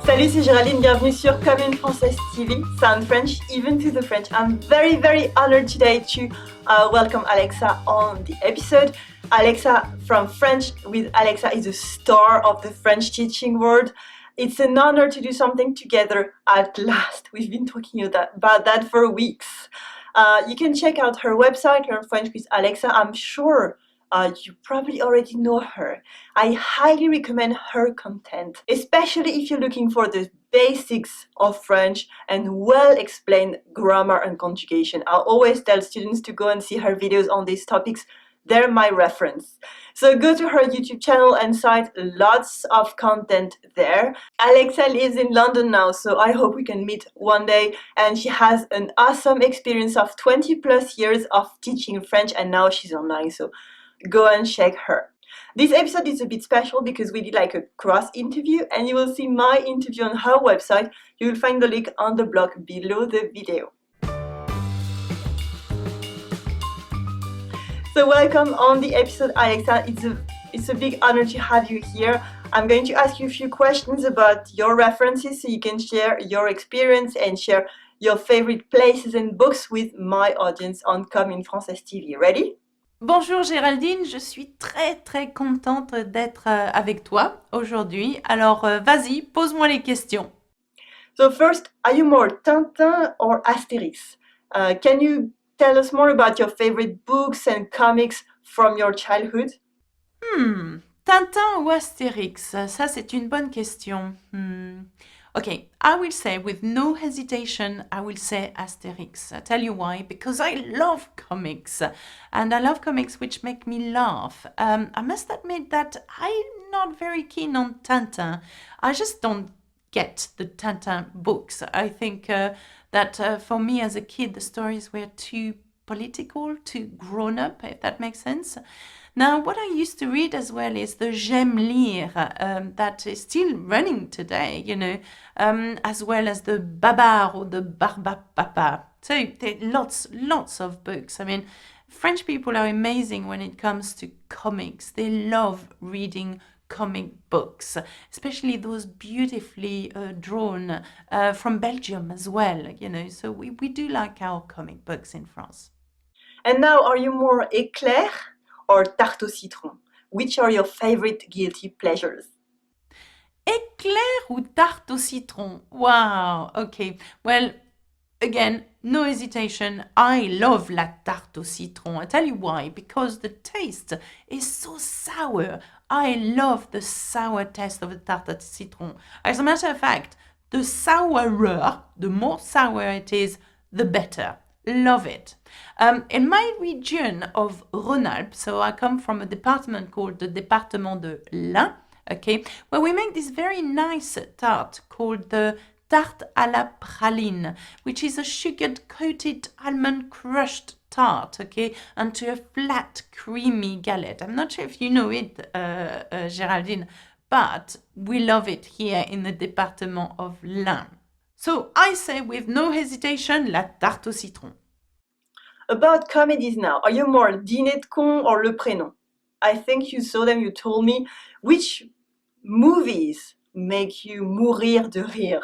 Salut, c'est Géraldine, bienvenue sur Comme une Française TV, Sound French, even to the French. I'm very honored today to welcome Alexa on the episode. Alexa from French with Alexa is a star of the French teaching world. It's an honor to do something together at last. We've been talking about that for weeks. You can check out her website, Learn French with Alexa. I'm sure you probably already know her. I highly recommend her content, especially if you're looking for the basics of French and well-explained grammar and conjugation. I always tell students to go and see her videos on these topics. They're my reference. So go to her YouTube channel and site, lots of content there. Alexa lives in London now, so I hope we can meet one day. And she has an awesome experience of 20 plus years of teaching French, and now she's online, so go and check her. This episode is a bit special because we did like a cross interview, and you will see my interview on her website. You will find the link on the blog below the video. So welcome on the episode, Alexa. It's a big honor to have you here. I'm going to ask you a few questions about your references so you can share your experience and share your favorite places and books with my audience on Comme une Française TV. Ready? Bonjour Géraldine, je suis très contente d'être avec toi aujourd'hui. Alors vas-y, pose-moi les questions. So first, are you more Tintin or Astérix? Can you tell us more about your favorite books and comics from your childhood? Tintin ou Astérix? Ça c'est une bonne question. Okay, I will say with no hesitation, I will say Asterix. I'll tell you why. Because I love comics. And I love comics which make me laugh. I must admit that I'm not very keen on Tintin. I just don't get the Tintin books. I think that for me as a kid, the stories were too political, too grown up, if that makes sense. Now, what I used to read as well is the J'aime lire that is still running today, you know, as well as the Babar or the Barbapapa. So there are lots of books. I mean, French people are amazing when it comes to comics. They love reading comic books, especially those beautifully drawn from Belgium as well, you know. So we do like our comic books in France. And now, are you more éclair or tarte au citron? Which are your favorite guilty pleasures? Éclair ou tarte au citron? Wow, okay. Well, again, no hesitation. I love la tarte au citron. I tell you why. Because the taste is so sour. I love the sour taste of a tarte au citron. As a matter of fact, the sourer, the more sour it is, the better. Love it. In my region of Rhône-Alpes, so I come from a department called the Département de l'Ain, okay, where we make this very nice tart called the tarte à la praline, which is a sugar-coated almond crushed tart, okay, onto a flat, creamy galette. I'm not sure if you know it, Géraldine, but we love it here in the Département of l'Ain. So I say with no hesitation, la tarte au citron. About comedies now, are you more Dîner de con or Le Prénom? I think you saw them, you told me. Which movies make you mourir de rire?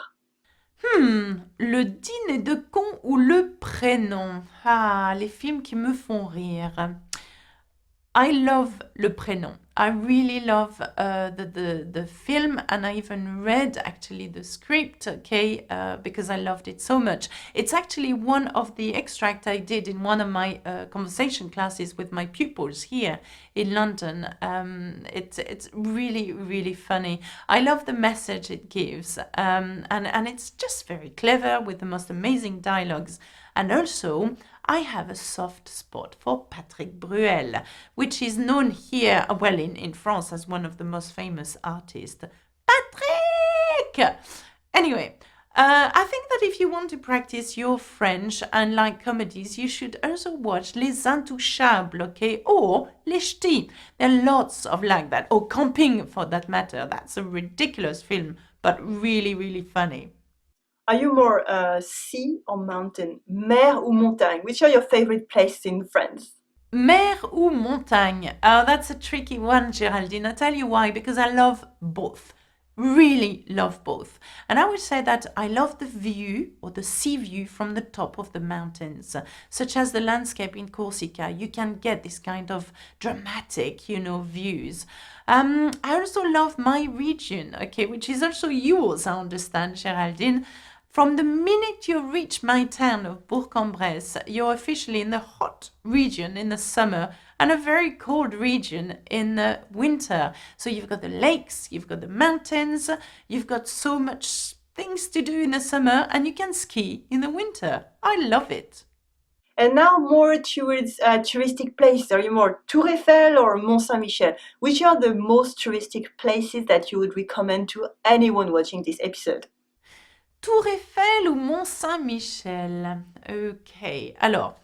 Le dîner de con ou le prénom? Ah, les films qui me font rire. I love Le Prénom. I really love the film, and I even read actually the script, okay, because I loved it so much. It's actually one of the extracts I did in one of my conversation classes with my pupils here in London. It's really funny. I love the message it gives, and it's just very clever with the most amazing dialogues. And also, I have a soft spot for Patrick Bruel, which is known here, well, in France as one of the most famous artists. Patrick! Anyway, I think that if you want to practice your French and like comedies, you should also watch Les Intouchables, okay? Or Les Ch'tis. There are lots of like that. Or Camping, for that matter. That's a ridiculous film, but really funny. Are you more sea or mountain? Mer ou montagne? Which are your favorite places in France? Mer ou montagne? Oh, that's a tricky one, Géraldine. I'll tell you why. Because I love both. really love both. And I would say that I love the view or the sea view from the top of the mountains, such as the landscape in Corsica. You can get this kind of dramatic, views. I also love my region, okay, which is also yours, I understand, Geraldine. From the minute you reach my town of Bourg-en-Bresse, you're officially in the hot region in the summer and a very cold region in the winter. So you've got the lakes, you've got the mountains, you've got so much things to do in the summer, and you can ski in the winter. I love it. And now more towards touristic places. Are you more Tour Eiffel or Mont Saint-Michel? Which are the most touristic places that you would recommend to anyone watching this episode? Tour Eiffel ou Mont Saint-Michel? Okay, alors,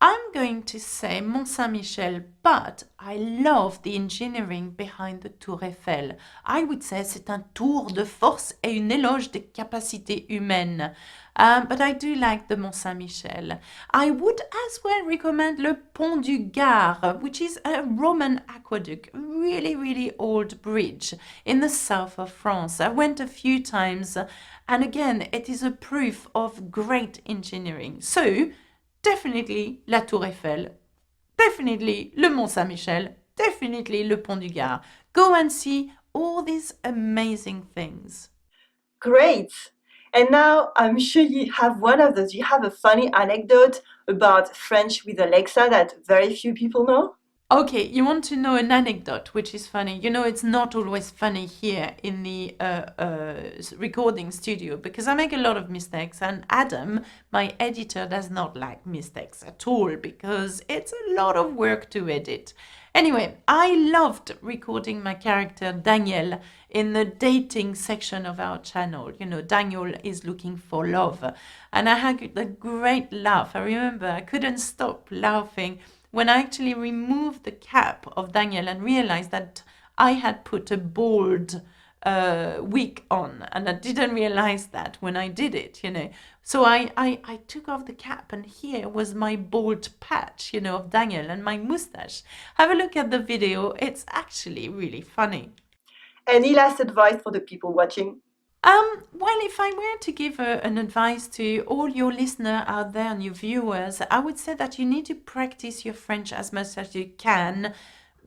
I'm going to say Mont Saint-Michel, but I love the engineering behind the Tour Eiffel. I would say c'est un tour de force et une éloge des capacités humaines. But I do like the Mont Saint-Michel. I would as well recommend le Pont du Gard, which is a Roman aqueduct, really, really old bridge in the south of France. I went a few times, and again, it is a proof of great engineering. So, definitely la Tour Eiffel, definitely le Mont Saint-Michel, definitely le Pont du Gard. Go and see all these amazing things. Great! And now I'm sure you have one of those. You have a funny anecdote about French with Alexa that very few people know? Okay, you want to know an anecdote, which is funny. It's not always funny here in the recording studio because I make a lot of mistakes, and Adam, my editor, does not like mistakes at all because it's a lot of work to edit. Anyway, I loved recording my character Daniel in the dating section of our channel. Daniel is looking for love, and I had a great laugh. I remember I couldn't stop laughing when I actually removed the cap of Daniel and realized that I had put a bald wig on, and I didn't realize that when I did it, So I took off the cap, and here was my bald patch, of Daniel and my mustache. Have a look at the video. It's actually really funny. Any last advice for the people watching? Well, if I were to give an advice to all your listeners out there and your viewers, I would say that you need to practice your French as much as you can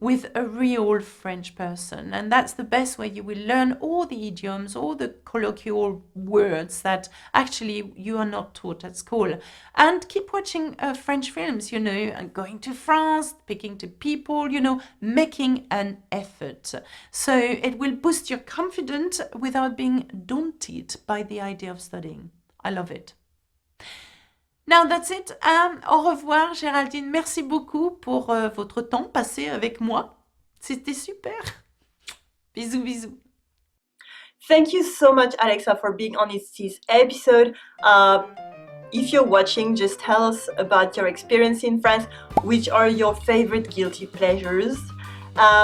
with a real French person. And that's the best way you will learn all the idioms, all the colloquial words that actually you are not taught at school. And keep watching French films, and going to France, speaking to people, making an effort. So it will boost your confidence without being daunted by the idea of studying. I love it. Now that's it. Au revoir, Géraldine. Merci beaucoup pour votre temps passé avec moi. C'était super. Bisous, bisous. Thank you so much, Alexa, for being on this episode. If you're watching, just tell us about your experience in France. Which are your favorite guilty pleasures?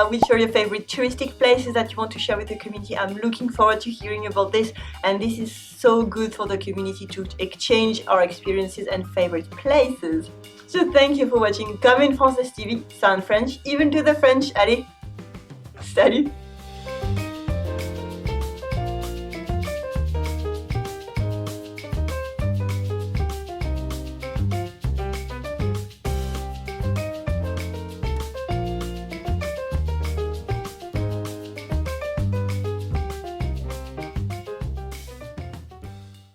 Which are your favorite touristic places that you want to share with the community? I'm looking forward to hearing about this, and this is so good for the community to exchange our experiences and favorite places. So thank you for watching Comme une Française TV, sound French, even to the French. Allez, salut!